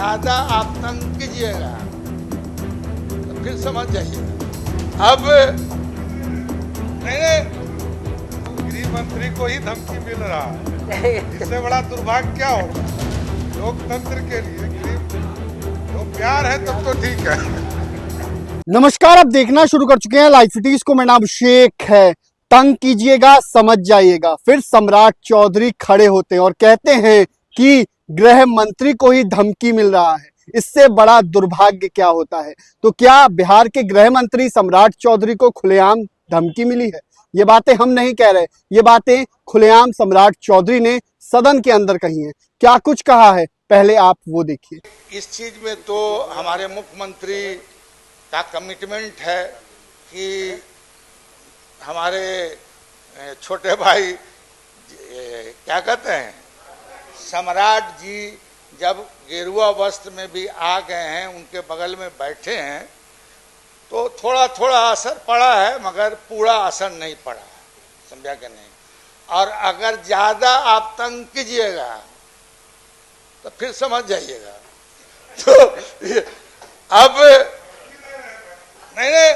ज्यादा आप तंग कीजिएगा तो फिर समझ जाइएगा। अब नहीं, गृह मंत्री को ही धमकी मिल रहा है, इससे बड़ा दुर्भाग्य क्या होगा लोकतंत्र के लिए। तो प्यार है तब तो ठीक है। नमस्कार, आप देखना शुरू कर चुके हैं लाइव फिटीज को। मेरा नाम शेख है। तंग कीजिएगा समझ जाइएगा। फिर सम्राट चौधरी खड़े होते हैं और कहते हैं कि गृह मंत्री को ही धमकी मिल रहा है, इससे बड़ा दुर्भाग्य क्या होता है। तो क्या बिहार के गृह मंत्री सम्राट चौधरी को खुलेआम धमकी मिली है? ये बातें हम नहीं कह रहे, ये बातें खुलेआम सम्राट चौधरी ने सदन के अंदर कही हैं। क्या कुछ कहा है, पहले आप वो देखिए। इस चीज में तो हमारे मुख्यमंत्री का कमिटमेंट है कि हमारे छोटे भाई क्या कहते हैं सम्राट जी जब गेरुआ वस्त्र में भी आ गए हैं, उनके बगल में बैठे हैं, तो थोड़ा थोड़ा असर पड़ा है मगर पूरा असर नहीं पड़ा है, समझा कि नहीं। और अगर ज्यादा आप तंग कीजिएगा तो फिर समझ जाइएगा। तो अब नहीं,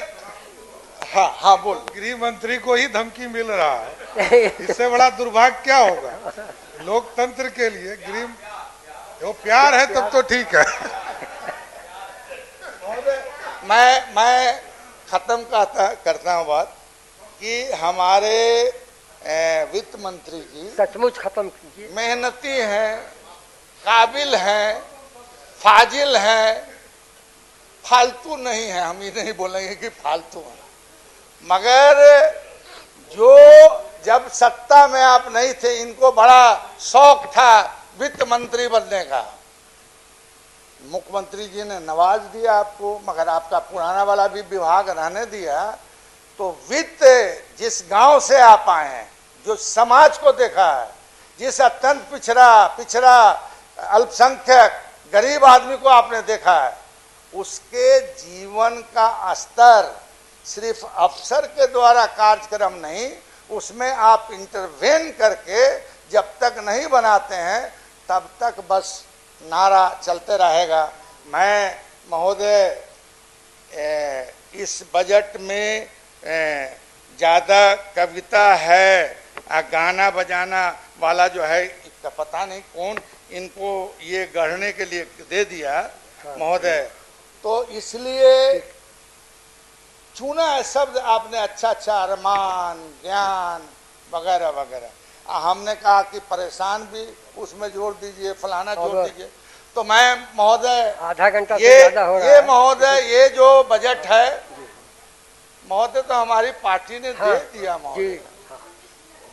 हाँ बोल। गृह मंत्री को ही धमकी मिल रहा है, इससे बड़ा दुर्भाग्य क्या होगा लोकतंत्र के लिए। तो प्यार है तब तो ठीक है। मैं खत्म करता हूँ बात कि हमारे वित्त मंत्री जी सचमुच खत्म कीजिए। मेहनती हैं, काबिल हैं, फाजिल हैं, फालतू नहीं है। हम ये नहीं बोलेंगे कि फालतू है, मगर जो जब सत्ता में आप नहीं थे, इनको बड़ा शौक था वित्त मंत्री बनने का। मुख्यमंत्री जी ने नवाज दिया आपको, मगर आपका पुराना वाला भी विभाग रहने दिया। तो वित्त जिस गांव से आप आए हैं, जो समाज को देखा है, जिस अत्यंत पिछड़ा अल्पसंख्यक गरीब आदमी को आपने देखा है, उसके जीवन का स्तर सिर्फ अफसर के द्वारा कार्यक्रम नहीं, उसमें आप इंटरवेन करके जब तक नहीं बनाते हैं तब तक बस नारा चलते रहेगा। मैं महोदय इस बजट में ज़्यादा कविता है, गाना बजाना वाला जो है, इसका पता नहीं कौन इनको ये गढ़ने के लिए दे दिया महोदय, तो इसलिए चुना है शब्द आपने अच्छा अरमान, ज्ञान वगैरह वगैरह। हमने कहा कि परेशान भी उसमें जोड़ दीजिए, फलाना जोड़ दीजिए। तो मैं महोदय आधा घंटा से ज्यादा हो रहा है। ये महोदय ये जो बजट है महोदय, तो हमारी पार्टी ने दे दिया महोदय।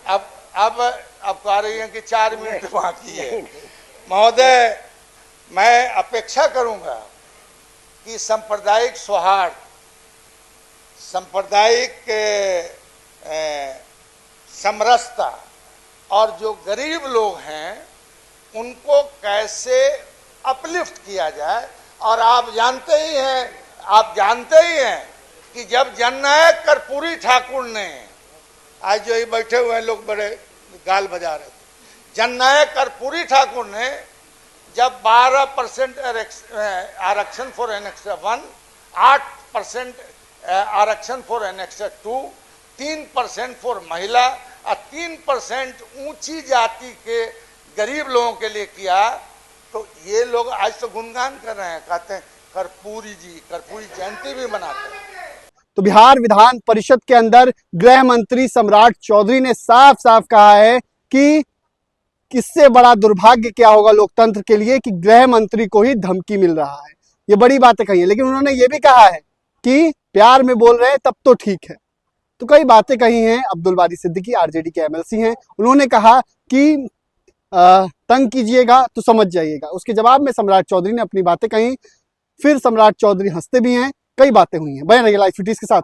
अब कह रही है कि 4 मिनट बाकी है। महोदय मैं अपेक्षा करूंगा कि सांप्रदायिक सौहार्द, सांप्रदायिक समरसता और जो गरीब लोग हैं उनको कैसे अपलिफ्ट किया जाए। और आप जानते ही हैं कि जब जननायक कर्पूरी ठाकुर ने, आज जो ही बैठे हुए हैं लोग बड़े गाल बजा रहे थे, जननायक कर्पूरी ठाकुर ने जब 12% आरक्षण फॉर एनेक्स 1, 8% आरक्षण फॉर एनेक्स 2, 3% फॉर महिला और 3% ऊंची जाति के गरीब लोगों के लिए किया, तो ये लोग आज तो गुणगान कर रहे हैं, कहते हैं कर्पूरी जयंती भी मनाते हैं। तो बिहार विधान परिषद के अंदर गृह मंत्री सम्राट चौधरी ने साफ साफ कहा है कि इससे बड़ा दुर्भाग्य क्या होगा लोकतंत्र के लिए कि गृह मंत्री को ही धमकी मिल रहा है। ये बड़ी बातें कही है, लेकिन उन्होंने ये भी कहा है कि प्यार में बोल रहे हैं तब तो ठीक है। तो कई बातें कही हैं। अब्दुल बारी सिद्दीकी आरजेडी के एमएलसी हैं, उन्होंने कहा कि तंग कीजिएगा तो समझ जाइएगा। उसके जवाब में सम्राट चौधरी ने अपनी बातें कही। फिर सम्राट चौधरी हंसते भी हैं। कई बातें हुई हैं। बने रहिए लाइव फिटीज के साथ।